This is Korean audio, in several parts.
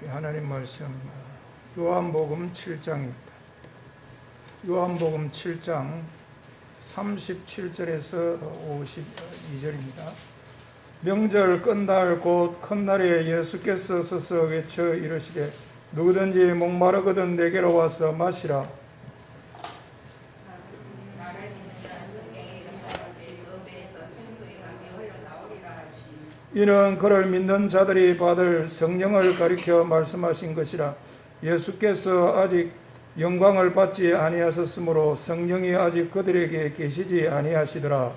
하나님 말씀 요한복음 7장입니다. 요한복음 7장 37절에서 52절입니다. 명절 끝날 곧 큰날에 예수께서 서서 외쳐 이르시되 누구든지 목마르거든 내게로 와서 마시라. 이는 그를 믿는 자들이 받을 성령을 가리켜 말씀하신 것이라. 예수께서 아직 영광을 받지 아니하셨으므로 성령이 아직 그들에게 계시지 아니하시더라.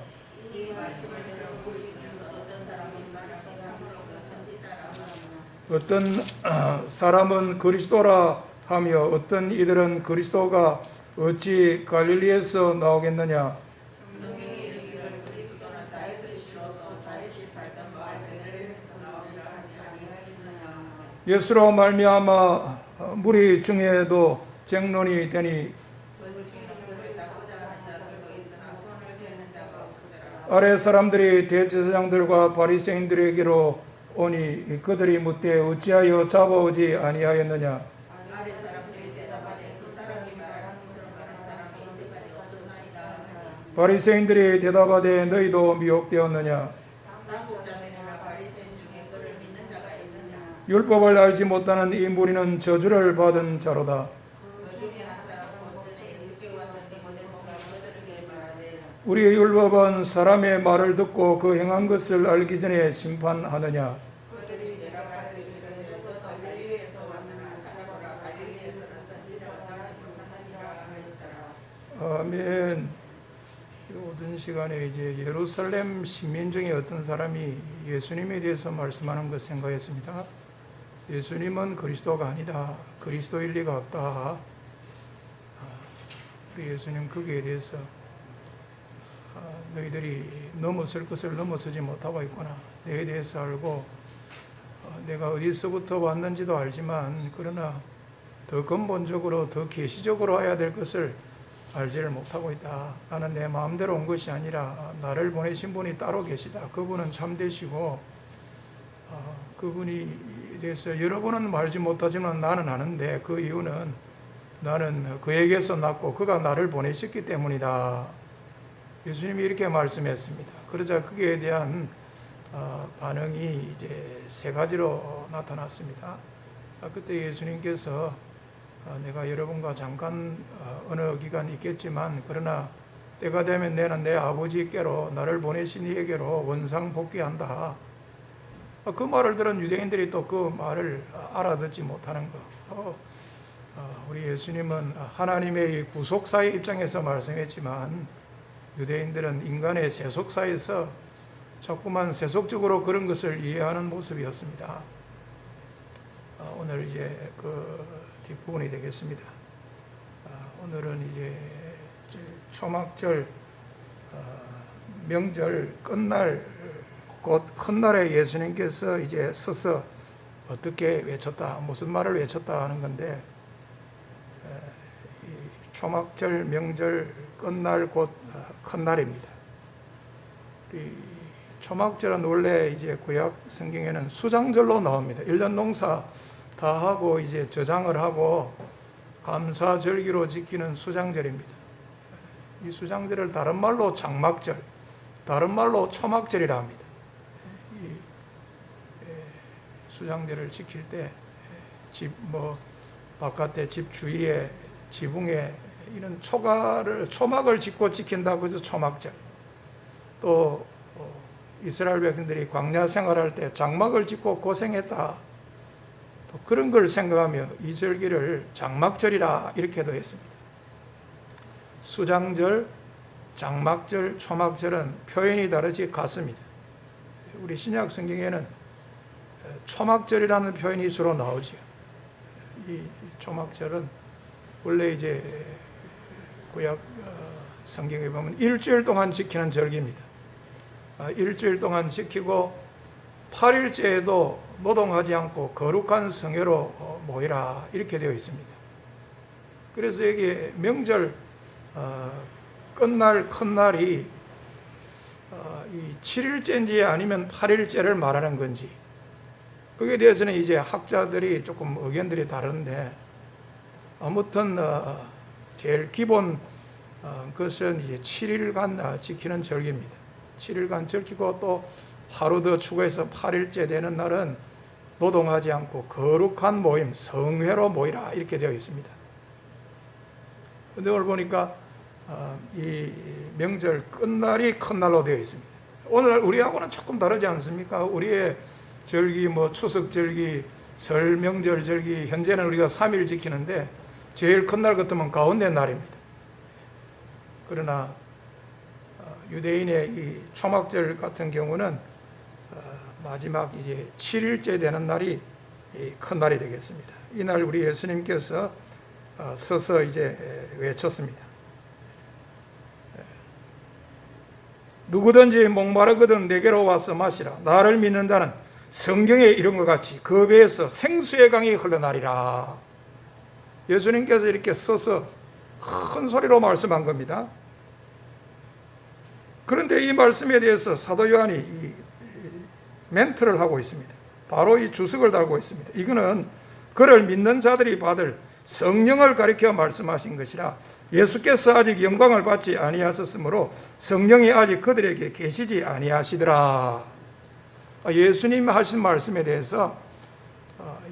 어떤 사람은 그리스도라 하며 어떤 이들은 그리스도가 어찌 갈릴리에서 나오겠느냐. 예수로 말미암아 무리 중에도 쟁론이 되니 아래 사람들이 대제사장들과 바리새인들에게로 오니 그들이 묻되 어찌하여 잡아오지 아니하였느냐. 바리새인들이 대답하되 너희도 미혹되었느냐. 율법을 알지 못하는 이 무리는 저주를 받은 자로다. 우리의 율법은 사람의 말을 듣고 그 행한 것을 알기 전에 심판하느냐. 아멘. 모든 시간에 이제 예루살렘 시민 중에 어떤 사람이 예수님에 대해서 말씀하는 것 생각했습니다. 예수님은 그리스도가 아니다. 그리스도일 리가 없다. 우리 예수님 거기에 대해서 너희들이 넘어설 것을 넘어서지 못하고 있구나. 내에 대해서 알고 내가 어디서부터 왔는지도 알지만 그러나 더 근본적으로 더 계시적으로 해야 될 것을 알지를 못하고 있다. 나는 내 마음대로 온 것이 아니라 나를 보내신 분이 따로 계시다. 그분은 참되시고 그분이 대해서 여러분은 말지 못하지만 나는 아는데 그 이유는 나는 그에게서 났고 그가 나를 보내셨기 때문이다. 예수님이 이렇게 말씀했습니다. 그러자 그에 대한 반응이 이제 세 가지로 나타났습니다. 그때 예수님께서 내가 여러분과 잠깐 어느 기간 있겠지만 그러나 때가 되면 내는 내 아버지께로 나를 보내신 이에게로 원상 복귀한다. 그 말을 들은 유대인들이 또 그 말을 알아듣지 못하는 것. 우리 예수님은 하나님의 구속사의 입장에서 말씀했지만 유대인들은 인간의 세속사에서 자꾸만 세속적으로 그런 것을 이해하는 모습이었습니다. 오늘 이제 그 뒷부분이 되겠습니다. 오늘은 이제 초막절 명절 끝날 곧 큰날에 예수님께서 이제 서서 어떻게 외쳤다, 무슨 말을 외쳤다 하는 건데 초막절 명절 끝날 곧 큰날입니다. 초막절은 원래 이제 구약 성경에는 수장절로 나옵니다. 1년 농사 다 하고 이제 저장을 하고 감사절기로 지키는 수장절입니다. 이 수장절을 다른 말로 장막절, 다른 말로 초막절이라 합니다. 이 수장절을 지킬 때 집 바깥에 집 주위에 지붕에 이런 초막을 짓고 지킨다고 해서 초막절. 또 이스라엘 백성들이 광야 생활할 때 장막을 짓고 고생했다. 또 그런 걸 생각하며 이 절기를 장막절이라 이렇게도 했습니다. 수장절, 장막절, 초막절은 표현이 다르지 같습니다. 우리 신약 성경에는 초막절이라는 표현이 주로 나오죠. 이 초막절은 원래 이제 구약 성경에 보면 일주일 동안 지키는 절기입니다. 일주일 동안 지키고 8일째에도 노동하지 않고 거룩한 성회로 모이라 이렇게 되어 있습니다. 그래서 여기 명절 끝날 큰날이 이 7일째인지 아니면 8일째를 말하는 건지 거기에 대해서는 이제 학자들이 조금 의견들이 다른데, 아무튼 제일 기본 것은 이제 7일간 지키는 절기입니다. 7일간 지키고 또 하루 더 추가해서 8일째 되는 날은 노동하지 않고 거룩한 모임, 성회로 모이라, 이렇게 되어 있습니다. 그런데 오늘 보니까 이 명절 끝날이 큰 날로 되어 있습니다. 오늘 우리하고는 조금 다르지 않습니까? 우리의 절기, 추석 절기, 설 명절 절기, 현재는 우리가 3일 지키는데 제일 큰 날 같으면 가운데 날입니다. 그러나 유대인의 이 초막절 같은 경우는 마지막 이제 7일째 되는 날이 큰 날이 되겠습니다. 이날 우리 예수님께서 서서 이제 외쳤습니다. 누구든지 목마르거든 내게로 와서 마시라. 나를 믿는 자는 성경에 이런 것 같이 그 배에서 생수의 강이 흘러나리라. 예수님께서 이렇게 서서 큰 소리로 말씀한 겁니다. 그런데 이 말씀에 대해서 사도 요한이 이 멘트를 하고 있습니다. 바로 이 주석을 달고 있습니다. 이거는 그를 믿는 자들이 받을 성령을 가리켜 말씀하신 것이라. 예수께서 아직 영광을 받지 아니하셨으므로 성령이 아직 그들에게 계시지 아니하시더라. 예수님 하신 말씀에 대해서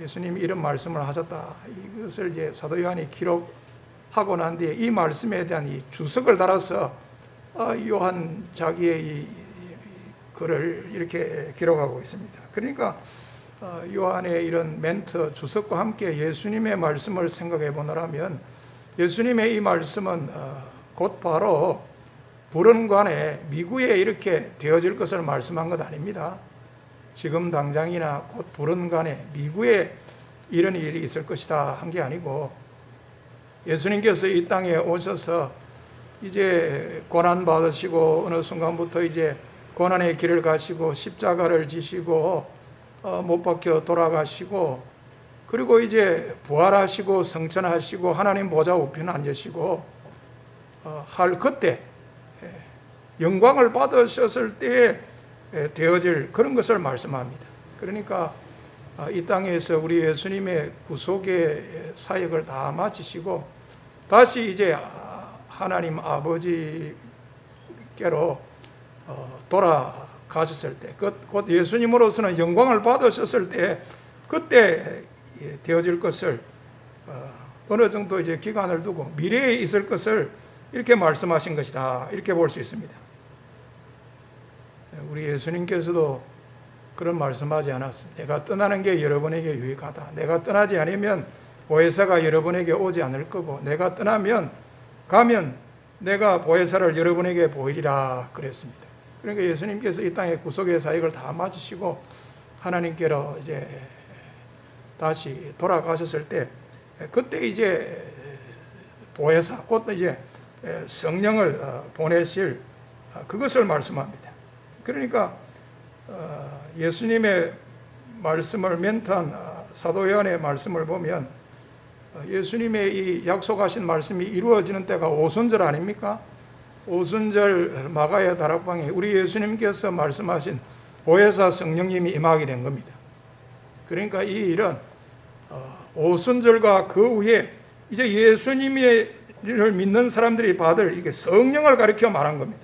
예수님이 이런 말씀을 하셨다. 이것을 이제 사도 요한이 기록하고 난 뒤에 이 말씀에 대한 이 주석을 달아서 요한 자기의 이 글을 이렇게 기록하고 있습니다. 그러니까 요한의 이런 멘트, 주석과 함께 예수님의 말씀을 생각해 보노라면, 예수님의 이 말씀은 곧 바로 불언관에 미구에 이렇게 되어질 것을 말씀한 것 아닙니다. 지금 당장이나 곧 불언관에 미구에 이런 일이 있을 것이다 한 게 아니고, 예수님께서 이 땅에 오셔서 이제 고난 받으시고 어느 순간부터 이제 고난의 길을 가시고 십자가를 지시고 못 박혀 돌아가시고, 그리고 이제 부활하시고 성천하시고 하나님 보좌 우편에 앉으시고 할 그때 영광을 받으셨을 때에 되어질 그런 것을 말씀합니다. 그러니까 이 땅에서 우리 예수님의 구속의 사역을 다 마치시고 다시 이제 하나님 아버지께로 돌아가셨을 때, 곧 예수님으로서는 영광을 받으셨을 때, 그때 되어질 것을 어느 정도 이제 기간을 두고 미래에 있을 것을 이렇게 말씀하신 것이다, 이렇게 볼 수 있습니다. 우리 예수님께서도 그런 말씀하지 않았습니다. 내가 떠나는 게 여러분에게 유익하다. 내가 떠나지 않으면 보혜사가 여러분에게 오지 않을 거고, 내가 떠나면 가면 내가 보혜사를 여러분에게 보이리라 그랬습니다. 그러니까 예수님께서 이 땅의 구속의 사역을 다 마치시고 하나님께로 이제 다시 돌아가셨을 때, 그때 이제 보혜사, 곧 이제 성령을 보내실 그것을 말씀합니다. 그러니까 예수님의 말씀을 멘트한 사도 요한의 말씀을 보면 예수님의 이 약속하신 말씀이 이루어지는 때가 오순절 아닙니까? 오순절 마가야 다락방에 우리 예수님께서 말씀하신 보혜사 성령님이 임하게 된 겁니다. 그러니까 이 일은 오순절과 그 후에 이제 예수님을 믿는 사람들이 받을 이게 성령을 가리켜 말한 겁니다.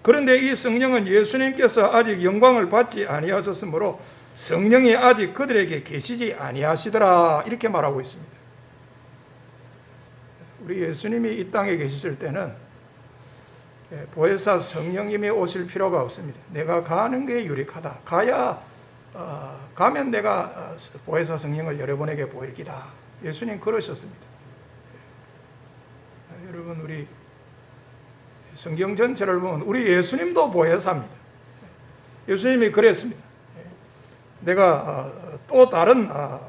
그런데 이 성령은 예수님께서 아직 영광을 받지 아니하셨으므로 성령이 아직 그들에게 계시지 아니하시더라, 이렇게 말하고 있습니다. 우리 예수님이 이 땅에 계셨을 때는 보혜사 성령님이 오실 필요가 없습니다. 내가 가는 게 유력하다. 가면 내가 보혜사 성령을 여러분에게 보일 기다. 예수님 그러셨습니다. 여러분, 우리 성경 전체를 보면 우리 예수님도 보혜사입니다. 예수님이 그랬습니다. 내가 또 다른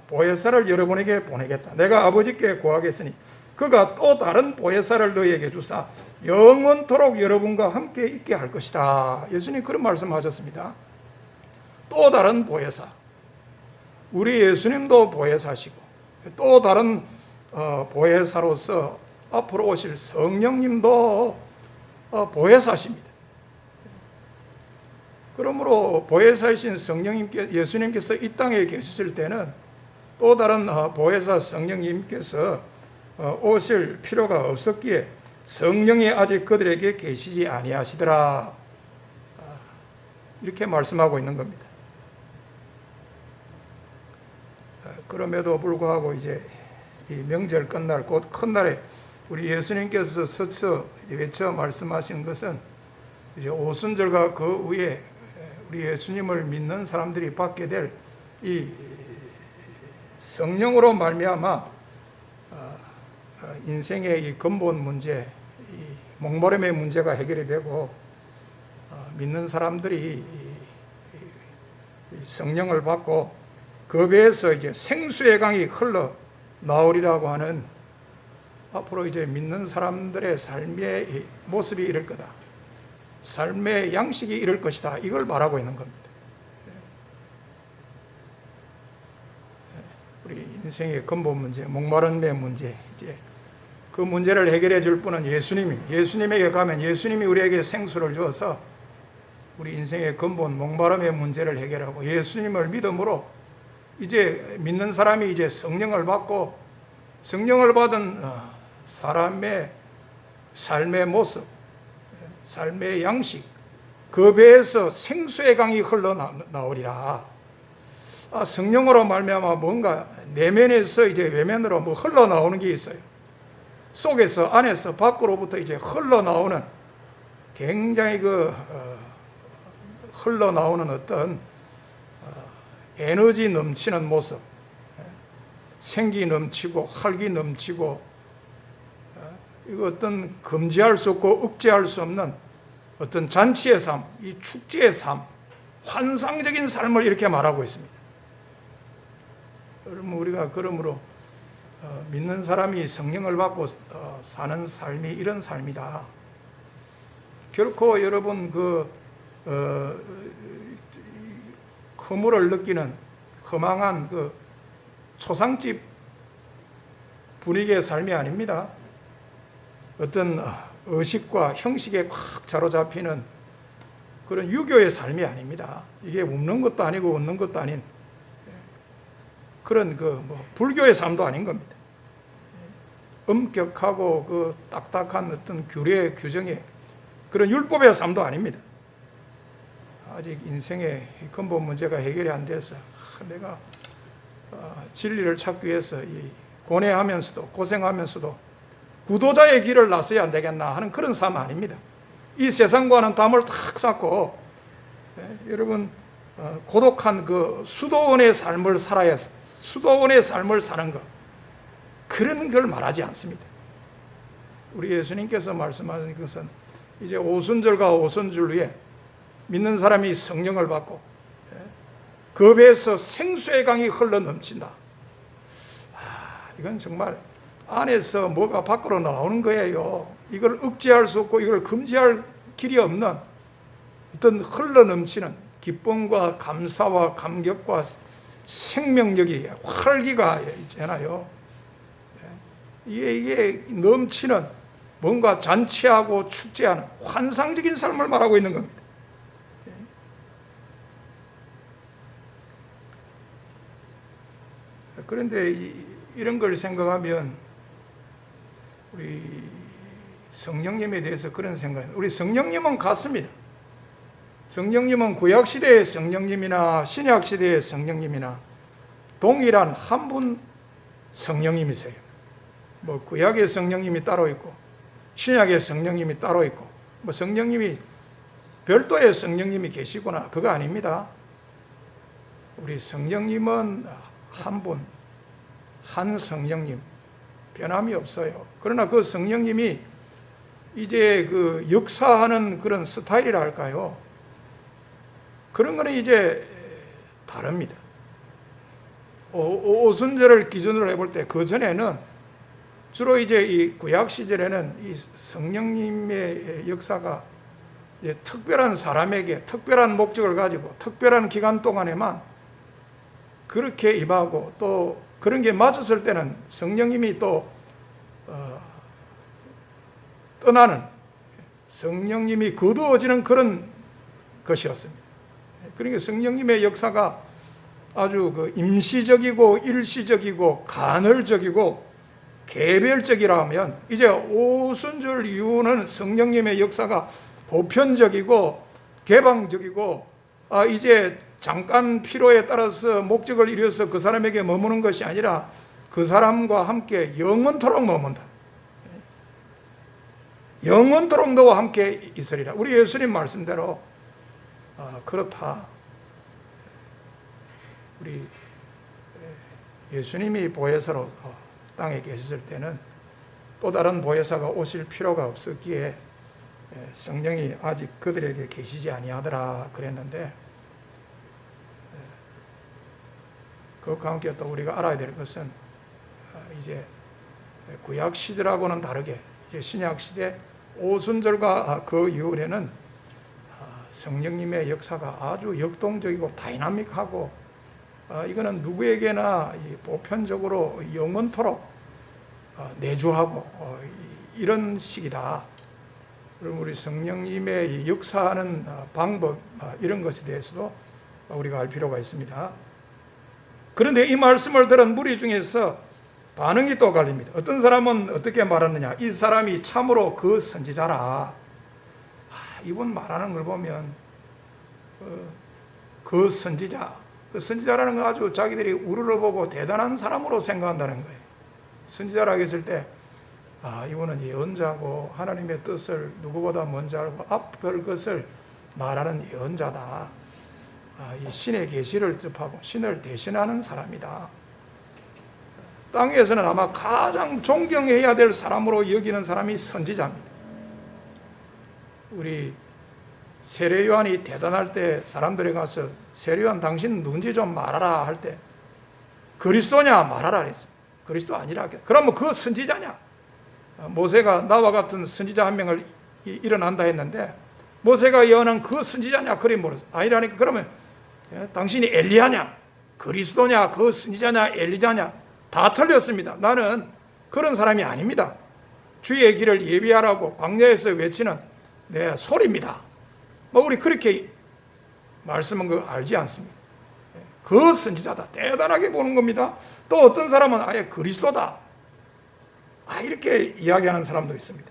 보혜사를 여러분에게 보내겠다. 내가 아버지께 구하겠으니 그가 또 다른 보혜사를 너희에게 주사 영원토록 여러분과 함께 있게 할 것이다. 예수님 그런 말씀하셨습니다. 또 다른 보혜사. 우리 예수님도 보혜사시고 또 다른 보혜사로서 앞으로 오실 성령님도 보혜사십니다. 그러므로 보혜사이신 예수님께서 이 땅에 계셨을 때는 또 다른 보혜사 성령님께서 오실 필요가 없었기에 성령이 아직 그들에게 계시지 아니하시더라, 이렇게 말씀하고 있는 겁니다. 그럼에도 불구하고 이제 이 명절 끝날 곧 큰 날에 우리 예수님께서 서서 외쳐 말씀하시는 것은 이제 오순절과 그 위에 우리 예수님을 믿는 사람들이 받게 될 이 성령으로 말미암아 인생의 이 근본 문제, 이 목마름의 문제가 해결이 되고 믿는 사람들이 성령을 받고 그 배에서 이제 생수의 강이 흘러 나오리라고 하는, 앞으로 이제 믿는 사람들의 삶의 모습이 이럴 거다, 삶의 양식이 이럴 것이다, 이걸 말하고 있는 겁니다. 우리 인생의 근본 문제, 목마름의 문제, 이제 그 문제를 해결해 줄 분은 예수님에게 가면 예수님이 우리에게 생수를 주어서 우리 인생의 근본 목마름의 문제를 해결하고, 예수님을 믿음으로 이제 믿는 사람이 이제 성령을 받고, 성령을 받은 사람의 삶의 모습, 삶의 양식, 그 배에서 생수의 강이 흘러나오리라. 성령으로 말미암아 뭔가 내면에서 이제 외면으로 뭐 흘러나오는 게 있어요. 속에서, 안에서, 밖으로부터 이제 흘러나오는, 굉장히 흘러나오는 어떤 에너지 넘치는 모습, 생기 넘치고 활기 넘치고, 이거 어떤 금지할 수 없고 억제할 수 없는 어떤 잔치의 삶, 이 축제의 삶, 환상적인 삶을 이렇게 말하고 있습니다. 여러분, 우리가 그러므로 믿는 사람이 성령을 받고 사는 삶이 이런 삶이다. 결코 여러분 허물을 느끼는 허망한 초상집 분위기의 삶이 아닙니다. 어떤 의식과 형식에 꽉 사로잡히는 그런 유교의 삶이 아닙니다. 이게 웃는 것도 아니고 웃는 것도 아닌 그런 불교의 삶도 아닌 겁니다. 엄격하고 딱딱한 어떤 규례 규정의 그런 율법의 삶도 아닙니다. 아직 인생의 근본 문제가 해결이 안 돼서 내가 진리를 찾기 위해서 고뇌하면서도 고생하면서도 구도자의 길을 나서야 안 되겠나 하는 그런 삶 아닙니다. 이 세상과는 담을 탁 쌓고 여러분 고독한 수도원의 삶을 살아야, 수도원의 삶을 사는 것, 그런 걸 말하지 않습니다. 우리 예수님께서 말씀하신 것은 이제 오순절과 오순절 후에 믿는 사람이 성령을 받고 그 배에서 생수의 강이 흘러 넘친다. 이건 정말 안에서 뭐가 밖으로 나오는 거예요. 이걸 억제할 수 없고 이걸 금지할 길이 없는 어떤 흘러 넘치는 기쁨과 감사와 감격과 생명력이, 활기가 있잖아요. 이게 넘치는 뭔가 잔치하고 축제하는 환상적인 삶을 말하고 있는 겁니다. 그런데 이런 걸 생각하면 우리 성령님에 대해서 그런 생각입니다. 우리 성령님은 같습니다. 성령님은 구약시대의 성령님이나 신약시대의 성령님이나 동일한 한 분 성령님이세요. 구약의 성령님이 따로 있고 신약의 성령님이 따로 있고 성령님이 별도의 성령님이 계시구나, 그거 아닙니다. 우리 성령님은 한 분, 한 성령님, 변함이 없어요. 그러나 그 성령님이 이제 역사하는 그런 스타일이라 할까요? 그런 거는 이제 다릅니다. 오순절을 기준으로 해볼 때 그 전에는 주로 이제 이 구약 시절에는 이 성령님의 역사가 이제 특별한 사람에게 특별한 목적을 가지고 특별한 기간 동안에만 그렇게 임하고, 또 그런 게 맞았을 때는 성령님이 또 떠나는, 성령님이 거두어지는 그런 것이었습니다. 그러니까 성령님의 역사가 아주 그 임시적이고 일시적이고 간헐적이고 개별적이라 하면, 이제 오순절 이후는 성령님의 역사가 보편적이고 개방적이고, 이제 잠깐 필요에 따라서 목적을 이루어서 그 사람에게 머무는 것이 아니라 그 사람과 함께 영원토록 머문다. 영원토록 너와 함께 있으리라. 우리 예수님 말씀대로 그렇다. 우리 예수님이 보혜사로 땅에 계셨을 때는 또 다른 보혜사가 오실 필요가 없었기에 성령이 아직 그들에게 계시지 아니하더라 그랬는데, 그것과 함께 또 우리가 알아야 될 것은 이제 구약 시대라고는 다르게 이제 신약 시대 오순절과 그 이후에는 성령님의 역사가 아주 역동적이고 다이나믹하고, 이거는 누구에게나 보편적으로 영원토록 내주하고 이런 식이다. 그럼 우리 성령님의 역사하는 방법, 이런 것에 대해서도 우리가 알 필요가 있습니다. 그런데 이 말씀을 들은 무리 중에서 반응이 또 갈립니다. 어떤 사람은 어떻게 말하느냐, 이 사람이 참으로 그 선지자라. 이분 말하는 걸 보면 그 선지자, 그 선지자라는 건 아주 자기들이 우러러보고 대단한 사람으로 생각한다는 거예요. 선지자라고 했을 때 이분은 예언자고 하나님의 뜻을 누구보다 먼저 알고 앞을 것을 말하는 예언자다. 이 신의 계시를 접하고 신을 대신하는 사람이다. 땅에서는 아마 가장 존경해야 될 사람으로 여기는 사람이 선지자입니다. 우리 세례요한이 대단할 때 사람들이 가서 세례요한 당신 누군지 좀 말하라 할 때 그리스도냐 말하라 그랬습니다. 그리스도 아니라. 그러면 그 선지자냐? 모세가 나와 같은 선지자 한 명을 일어난다 했는데 모세가 예언한 그 선지자냐? 그리 모르. 아니라니까. 그러면 당신이 엘리야냐? 그리스도냐? 그 선지자냐? 엘리자냐? 다 틀렸습니다. 나는 그런 사람이 아닙니다. 주의 길을 예비하라고 광야에서 외치는 내 소리입니다. 우리 그렇게 말씀한 거 알지 않습니까? 그 선지자다. 대단하게 보는 겁니다. 또 어떤 사람은 아예 그리스도다. 이렇게 이야기하는 사람도 있습니다.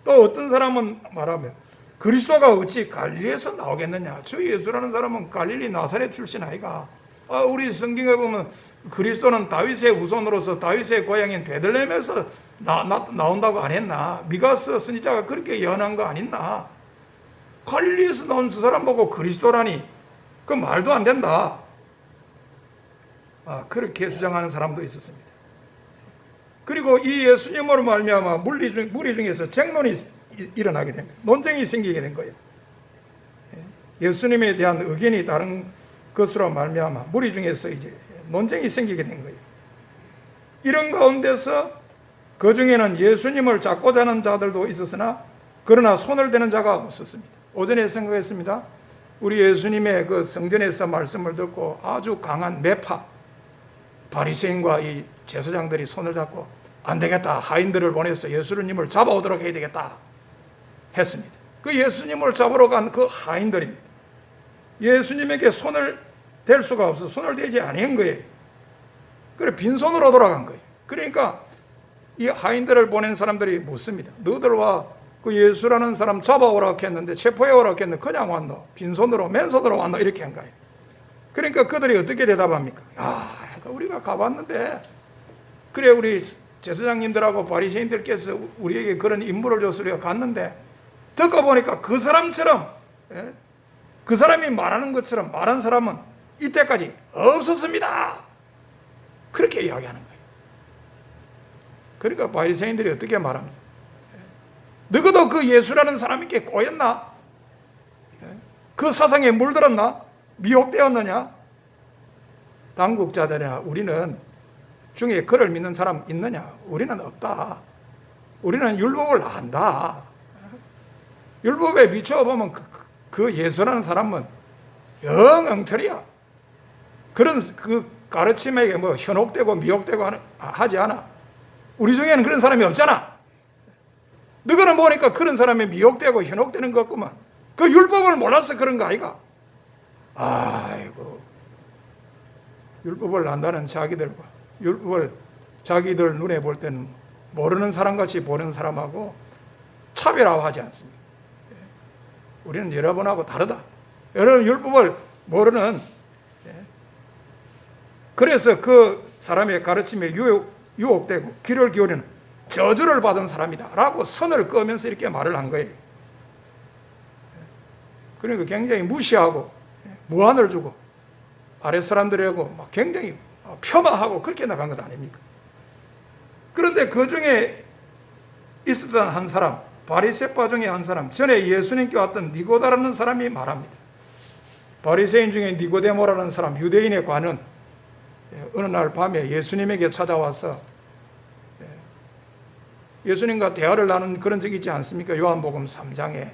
또 어떤 사람은 말하면 그리스도가 어찌 갈릴리에서 나오겠느냐. 주 예수라는 사람은 갈릴리 나사렛 출신 아이가. 우리 성경에 보면 그리스도는 다윗의 후손으로서 다윗의 고향인 베들레헴에서 나온다고 안 했나? 미가스 선지자가 그렇게 예언한 거 아니나? 갈릴리에서 나온 두 사람 보고 그리스도라니 그 말도 안 된다. 그렇게 주장하는 사람도 있었습니다. 그리고 이 예수님으로 말미암아 무리 중에서 쟁론이 일어나게 됩니다. 논쟁이 생기게 된 거예요. 예수님에 대한 의견이 다른 것으로 말미암아 무리 중에서 이제 논쟁이 생기게 된 거예요. 이런 가운데서 그 중에는 예수님을 잡고자 하는 자들도 있었으나 그러나 손을 대는 자가 없었습니다. 오전에 생각했습니다. 우리 예수님의 그 성전에서 말씀을 듣고 아주 강한 매파 바리새인과 이 제사장들이 손을 잡고 안 되겠다, 하인들을 보내서 예수님을 잡아오도록 해야 되겠다 했습니다. 그 예수님을 잡으러 간 그 하인들입니다. 예수님에게 손을 댈 수가 없어 손을 대지 아니한 거예요. 그래 빈손으로 돌아간 거예요. 그러니까 이 하인들을 보낸 사람들이 묻습니다. 너희들 와 그 예수라는 사람 잡아오라 했는데, 체포해오라 했는데 그냥 왔노? 빈손으로 맨손으로 왔노? 이렇게 한 거예요. 그러니까 그들이 어떻게 대답합니까? 우리가 가봤는데, 그래 우리 제사장님들하고 바리새인들께서 우리에게 그런 임무를 줘서 우리가 갔는데 듣고 보니까 그 사람처럼, 그 사람이 말하는 것처럼 말한 사람은 이때까지 없었습니다. 그렇게 이야기하는 거예요. 그러니까 바리새인들이 어떻게 말합니까? 너희도 그 예수라는 사람에게 꼬였나? 그 사상에 물들었나? 미혹되었느냐? 당국자들이나 우리는 중에 그를 믿는 사람 있느냐? 우리는 없다. 우리는 율법을 안다. 율법에 비춰보면 그 예수라는 사람은 영 엉터리야. 그런 그 가르침에게 현혹되고 미혹되고 하지 않아. 우리 중에는 그런 사람이 없잖아. 너희는 보니까 그런 사람이 미혹되고 현혹되는 것 같구만. 그 율법을 몰라서 그런 거 아이가? 아이고, 율법을 안다는 자기들과 율법을 자기들 눈에 볼 때는 모르는 사람같이 보는 사람하고 차별화하지 않습니다. 우리는 여러분하고 다르다. 여러분 율법을 모르는, 그래서 그 사람의 가르침에 유혹되고 귀를 기울이는 저주를 받은 사람이다 라고 선을 그으면서 이렇게 말을 한 거예요. 그러니까 굉장히 무시하고 무한을 주고 아랫 사람들하고 막 굉장히 폄하하고 그렇게 나간 것 아닙니까? 그런데 그 중에 있었던 한 사람, 바리새파 중에 한 사람, 전에 예수님께 왔던 니고다라는 사람이 말합니다. 바리새인 중에 니고데모라는 사람, 유대인의 관은 어느 날 밤에 예수님에게 찾아와서 예수님과 대화를 나눈 그런 적이 있지 않습니까? 요한복음 3장에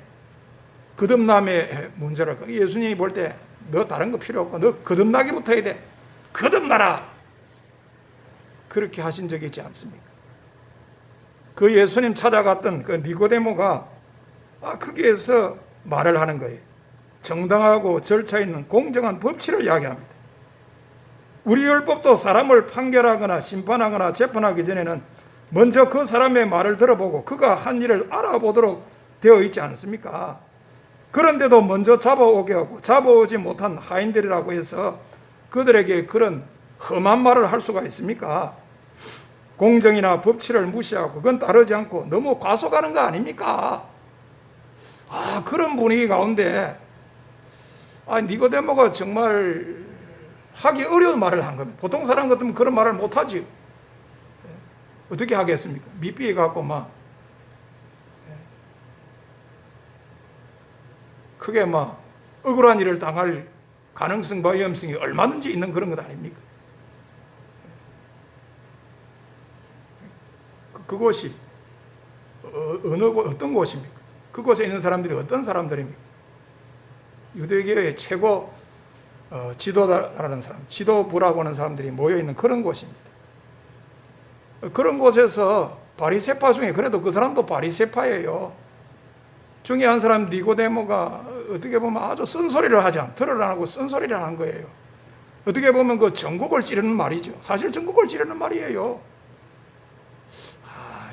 거듭남의 문제를, 예수님이 볼 때 너 다른 거 필요 없고 너 거듭나기부터 해야 돼. 거듭나라. 그렇게 하신 적이 있지 않습니까? 그 예수님 찾아갔던 그 니고데모가 거기에서 말을 하는 거예요. 정당하고 절차 있는 공정한 법치를 이야기합니다. 우리 율법도 사람을 판결하거나 심판하거나 재판하기 전에는 먼저 그 사람의 말을 들어보고 그가 한 일을 알아보도록 되어 있지 않습니까? 그런데도 먼저 잡아오게 하고 잡아오지 못한 하인들이라고 해서 그들에게 그런 험한 말을 할 수가 있습니까? 공정이나 법치를 무시하고 그건 따르지 않고 너무 과속하는 거 아닙니까? 그런 분위기 가운데 니고데모가 정말 하기 어려운 말을 한 겁니다. 보통 사람 같으면 그런 말을 못하지. 어떻게 하겠습니까? 미삐해 갖고 막 크게 막 억울한 일을 당할 가능성과 위험성이 얼마든지 있는 그런 것 아닙니까? 그곳이 어떤 곳입니까? 그곳에 있는 사람들이 어떤 사람들입니까? 유대교의 최고 지도자라는 사람, 지도부라고 하는 사람들이 모여있는 그런 곳입니다. 그런 곳에서 바리새파 중에, 그래도 그 사람도 바리새파예요. 중에 한 사람 니고데모가 어떻게 보면 아주 쓴소리를 하지 않, 들을 안 하고 쓴소리를 한 거예요. 어떻게 보면 그 전국을 찌르는 말이죠. 사실 전국을 찌르는 말이에요.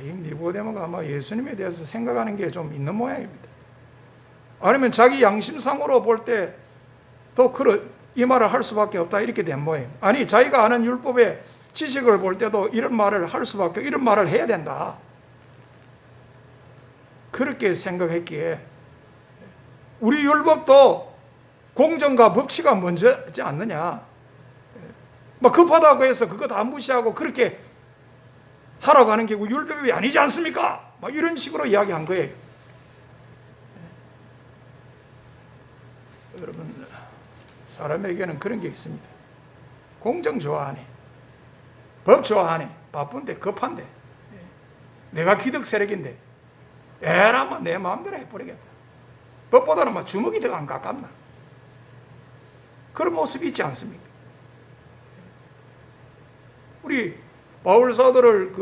이 니고데모가 아마 예수님에 대해서 생각하는 게 좀 있는 모양입니다. 아니면 자기 양심상으로 볼 때 또 이 말을 할 수밖에 없다 이렇게 된 모양. 아니 자기가 아는 율법의 지식을 볼 때도 이런 말을 할 수밖에, 이런 말을 해야 된다. 그렇게 생각했기에 우리 율법도 공정과 법치가 먼저지 않느냐. 막 급하다고 해서 그거 다 무시하고 그렇게 하라고 하는 게 율법이 아니지 않습니까? 막 이런 식으로 이야기한 거예요. 여러분, 사람에게는 그런 게 있습니다. 공정 좋아하네. 법 좋아하네. 바쁜데 급한데. 내가 기득 세력인데 에라마 내 마음대로 해버리겠다. 법보다는 막 주먹이 더 안 가깝나. 그런 모습이 있지 않습니까? 우리 바울 사도를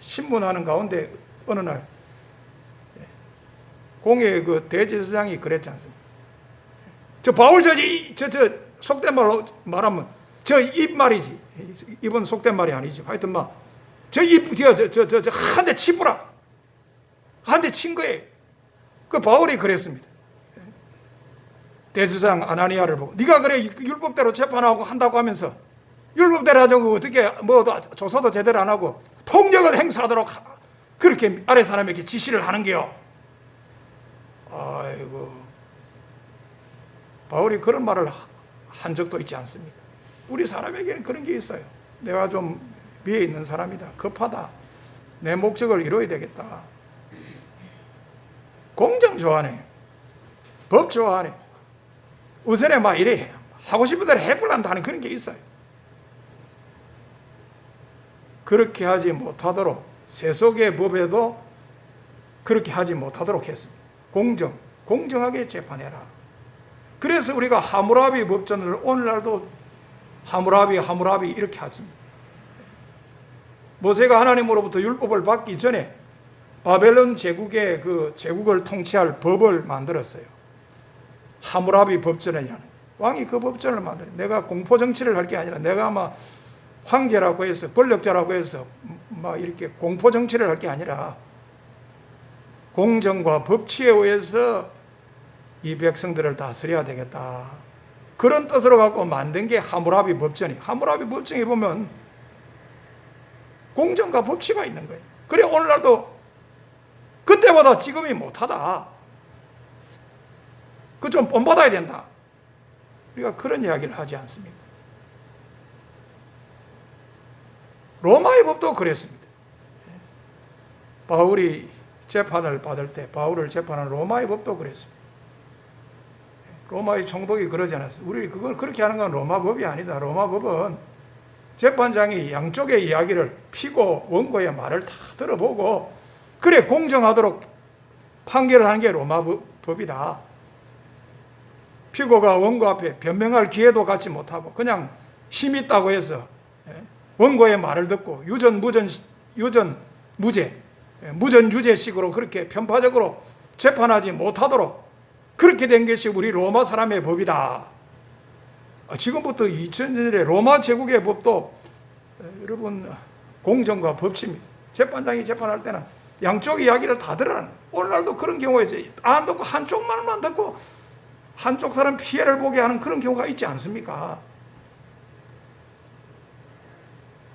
신문하는 가운데 어느 날 공회 대제사장이 그랬지 않습니까? 저 바울 저 속된 말로 말하면 저 입말이지. 입은 속된 말이 아니지. 하여튼 저 입 뒤에 한 대 치부라. 한 대 친 거예요. 그 바울이 그랬습니다. 대제사장 아나니아를 보고 네가 그래 율법대로 재판하고 한다고 하면서 율법대로 하자고 어떻게 조사도 제대로 안 하고 폭력을 행사하도록 그렇게 아래 사람에게 지시를 하는 게요. 아이고, 바울이 그런 말을 한 적도 있지 않습니까? 우리 사람에게는 그런 게 있어요. 내가 좀 위에 있는 사람이다. 급하다. 내 목적을 이루어야 되겠다. 공정 좋아하네. 법 좋아하네. 우선에 막 이래 하고 싶은 대로 해볼란다 하는 그런 게 있어요. 그렇게 하지 못하도록 세속의 법에도 그렇게 하지 못하도록 했습니다. 공정하게 재판해라. 그래서 우리가 하무라비 법전을 오늘날도 하무라비 이렇게 하십니다. 모세가 하나님으로부터 율법을 받기 전에 바벨론 제국의 제국을 통치할 법을 만들었어요. 하무라비 법전이라는 왕이 그 법전을 만들어. 내가 공포 정치를 할 게 아니라 내가 막 황제라고 해서 권력자라고 해서 막 이렇게 공포 정치를 할 게 아니라 공정과 법치에 의해서 이 백성들을 다스려야 되겠다. 그런 뜻으로 갖고 만든 게 하무라비 법전이. 하무라비 법정에 보면 공정과 법치가 있는 거예요. 그래 오늘날도 그때보다 지금이 못하다. 그 좀 본받아야 된다. 우리가 그런 이야기를 하지 않습니까? 로마의 법도 그랬습니다. 바울이 재판을 받을 때 바울을 재판한 로마의 법도 그랬습니다. 로마의 총독이 그러지 않았어요. 우리 그걸 그렇게 하는 건 로마 법이 아니다. 로마 법은 재판장이 양쪽의 이야기를 피고 원고의 말을 다 들어보고 그래 공정하도록 판결을 하는 게 로마 법이다. 피고가 원고 앞에 변명할 기회도 갖지 못하고 그냥 힘 있다고 해서 원고의 말을 듣고 유전 무죄 무전 유죄식으로 그렇게 편파적으로 재판하지 못하도록 그렇게 된 것이 우리 로마 사람의 법이다. 지금부터 2000년의 로마 제국의 법도 여러분 공정과 법치입니다. 재판장이 재판할 때는 양쪽 이야기를 다 들으라는. 오늘날도 그런 경우가 있어요. 안 듣고 한쪽 말만 듣고 한쪽 사람 피해를 보게 하는 그런 경우가 있지 않습니까?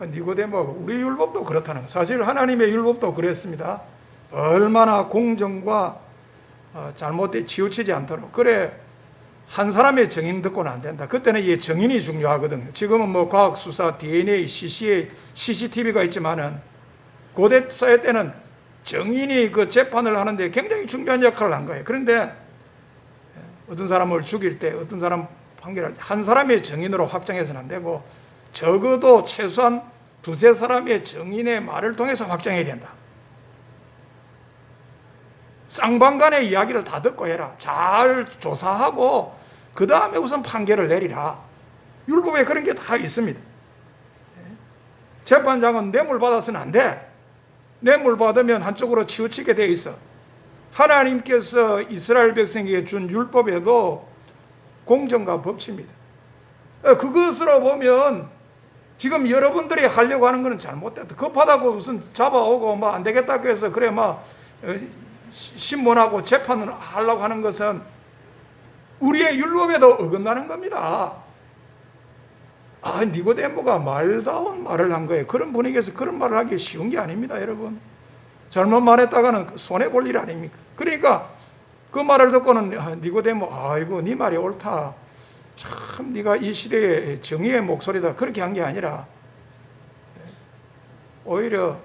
니고데모가 우리 율법도 그렇다는 거. 사실 하나님의 율법도 그랬습니다. 얼마나 공정과 잘못돼 치우치지 않도록. 그래 한 사람의 증인 듣고는 안 된다. 그때는 이 증인이 중요하거든요. 지금은 뭐 과학 수사, DNA, CCTV가 있지만은 고대 사회 때는 증인이 그 재판을 하는데 굉장히 중요한 역할을 한 거예요. 그런데 어떤 사람을 죽일 때, 어떤 사람 판결할 때 한 사람의 증인으로 확정해서는 안 되고 적어도 최소한 두세 사람의 증인의 말을 통해서 확정해야 된다. 쌍방간의 이야기를 다 듣고 해라. 잘 조사하고 그 다음에 우선 판결을 내리라. 율법에 그런 게 다 있습니다. 재판장은 뇌물 받아서는 안 돼. 뇌물 받으면 한쪽으로 치우치게 되어 있어. 하나님께서 이스라엘 백성에게 준 율법에도 공정과 법치입니다. 그것으로 보면 지금 여러분들이 하려고 하는 것은 잘못됐다. 급하다고 무슨 잡아오고 뭐 안 되겠다고 해서 그래 막 신문하고 재판을 하려고 하는 것은 우리의 율법에도 어긋나는 겁니다. 니고데모가 말다운 말을 한 거예요. 그런 분위기에서 그런 말을 하기 쉬운 게 아닙니다, 여러분. 잘못 말했다가는 손해볼 일 아닙니까? 그러니까 그 말을 듣고는 니고데모, 아이고 네 말이 옳다. 참 네가 이 시대의 정의의 목소리다. 그렇게 한 게 아니라 오히려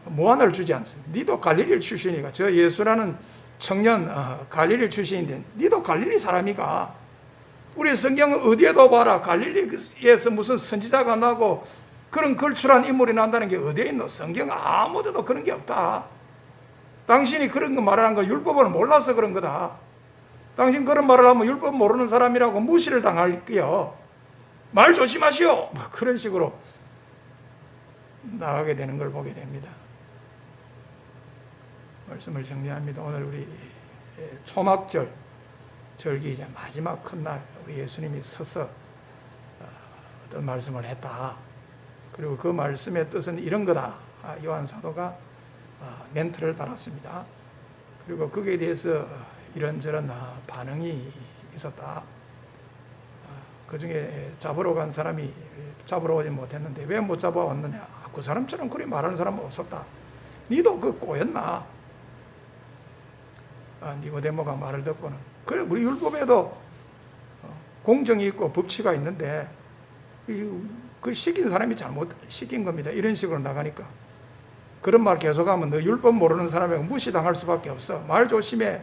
무안을 주지 않습니다. 니도 갈릴리 출신이가. 저 예수라는 청년 갈릴리 출신인데 니도 갈릴리 사람이가. 우리 성경은 어디에도 봐라. 갈릴리에서 무슨 선지자가 나고 그런 걸출한 인물이 난다는 게 어디에 있노? 성경 아무데도 그런 게 없다. 당신이 그런 거 말하는 거 율법을 몰라서 그런 거다. 당신 그런 말을 하면 율법 모르는 사람이라고 무시를 당할게요. 말 조심하시오. 막 그런 식으로 나가게 되는 걸 보게 됩니다. 말씀을 정리합니다. 오늘 우리 초막절 절기 이제 마지막 큰 날 우리 예수님이 서서 어떤 말씀을 했다. 그리고 그 말씀의 뜻은 이런 거다. 요한 사도가 멘트를 달았습니다. 그리고 거기에 대해서 이런저런 반응이 있었다. 그 중에 잡으러 간 사람이 잡으러 오지 못했는데 왜 못 잡아왔느냐. 그 사람처럼 그리 말하는 사람은 없었다. 니도 그 꼬였나. 니고데모가 말을 듣고는 그래 우리 율법에도 공정이 있고 법치가 있는데 그 시킨 사람이 잘못 시킨 겁니다. 이런 식으로 나가니까 그런 말 계속하면 너 율법 모르는 사람에게 무시당할 수밖에 없어. 말 조심해.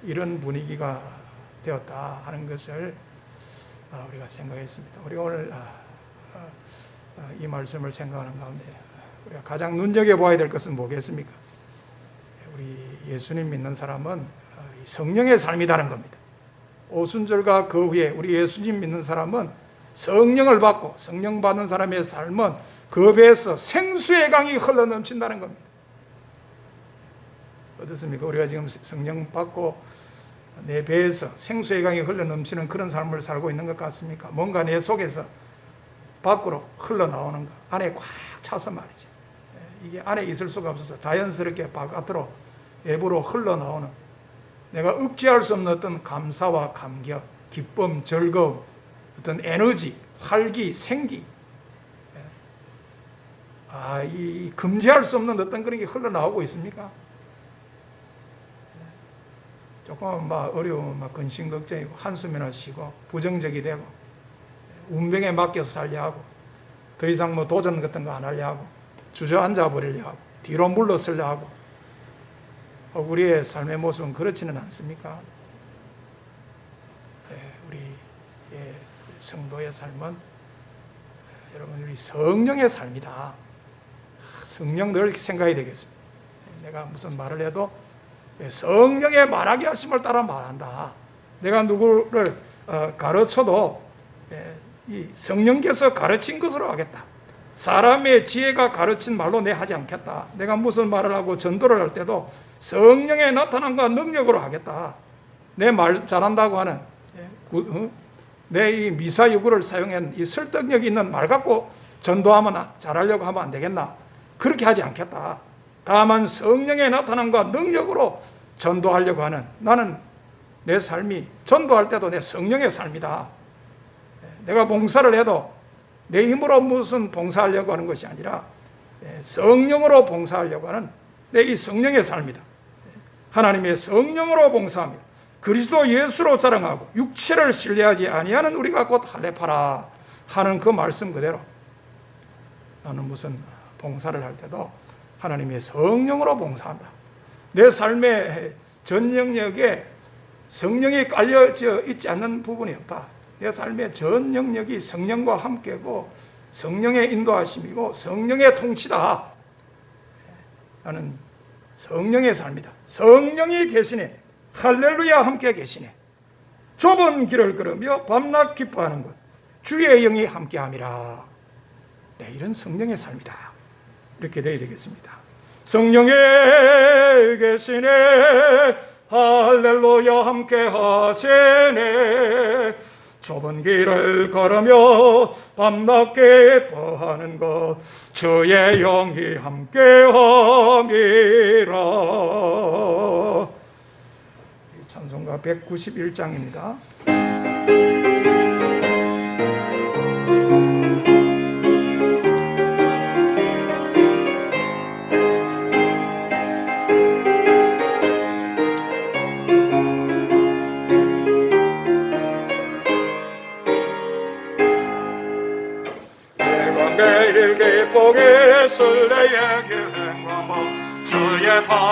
이런 분위기가 되었다 하는 것을 우리가 생각했습니다. 우리가 오늘 이 말씀을 생각하는 가운데 우리가 가장 눈여겨봐야 될 것은 뭐겠습니까? 우리 예수님 믿는 사람은 성령의 삶이라는 겁니다. 오순절과 그 후에 우리 예수님 믿는 사람은 성령을 받고 성령 받는 사람의 삶은 그 배에서 생수의 강이 흘러넘친다는 겁니다. 어떻습니까? 우리가 지금 성령 받고 내 배에서 생수의 강이 흘러넘치는 그런 삶을 살고 있는 것 같습니까? 뭔가 내 속에서 밖으로 흘러나오는 것, 안에 꽉 차서 말이죠. 이게 안에 있을 수가 없어서 자연스럽게 바깥으로 외부로 흘러나오는, 내가 억제할 수 없는 어떤 감사와 감격, 기쁨, 즐거움, 어떤 에너지, 활기, 생기, 이 금지할 수 없는 어떤 그런 게 흘러나오고 있습니까? 조금 어려우면 근심 걱정이고 한숨이나 쉬고 부정적이 되고 운명에 맡겨서 살려 하고 더 이상 도전 같은 거 안 하려 하고 주저앉아 버리려 하고 뒤로 물러서려 하고, 우리의 삶의 모습은 그렇지는 않습니까? 우리 성도의 삶은 여러분 우리 성령의 삶이다. 성령 늘 생각이 되겠습니다. 내가 무슨 말을 해도 성령의 말하게 하심을 따라 말한다. 내가 누구를 가르쳐도 이 성령께서 가르친 것으로 하겠다. 사람의 지혜가 가르친 말로 내 하지 않겠다. 내가 무슨 말을 하고 전도를 할 때도 성령의 나타남과 능력으로 하겠다. 내 말 잘한다고 하는 내 이 미사유구를 사용한 이 설득력 있는 말 갖고 전도하면 잘하려고 하면 안 되겠나? 그렇게 하지 않겠다. 다만 성령의 나타남과 능력으로 전도하려고 하는, 나는 내 삶이 전도할 때도 내 성령의 삶이다. 내가 봉사를 해도 내 힘으로 무슨 봉사하려고 하는 것이 아니라 성령으로 봉사하려고 하는 내 이 성령의 삶이다. 하나님의 성령으로 봉사하며 그리스도 예수로 자랑하고 육체를 신뢰하지 아니하는 우리가 곧 할례파라 하는 그 말씀 그대로 나는 무슨 봉사를 할 때도 하나님의 성령으로 봉사한다. 내 삶의 전 영역에 성령이 깔려져 있지 않는 부분이 없다. 내 삶의 전 영역이 성령과 함께고 성령의 인도하심이고 성령의 통치다. 나는 성령의 삶이다. 성령이 계시네. 할렐루야 함께 계시네. 좁은 길을 걸으며 밤낮 기뻐하는 것 주의 영이 함께함이라. 네, 이런 성령의 삶이다. 이렇게 되어야 되겠습니다. 성령에 계시네. 할렐루야 함께 하시네. 좁은 길을 걸으며 밤낮 기뻐하는 것 주의 영이 함께함이라. 찬송가 191장입니다. 매일 기쁘게 순례의 길 행하며 주의 발이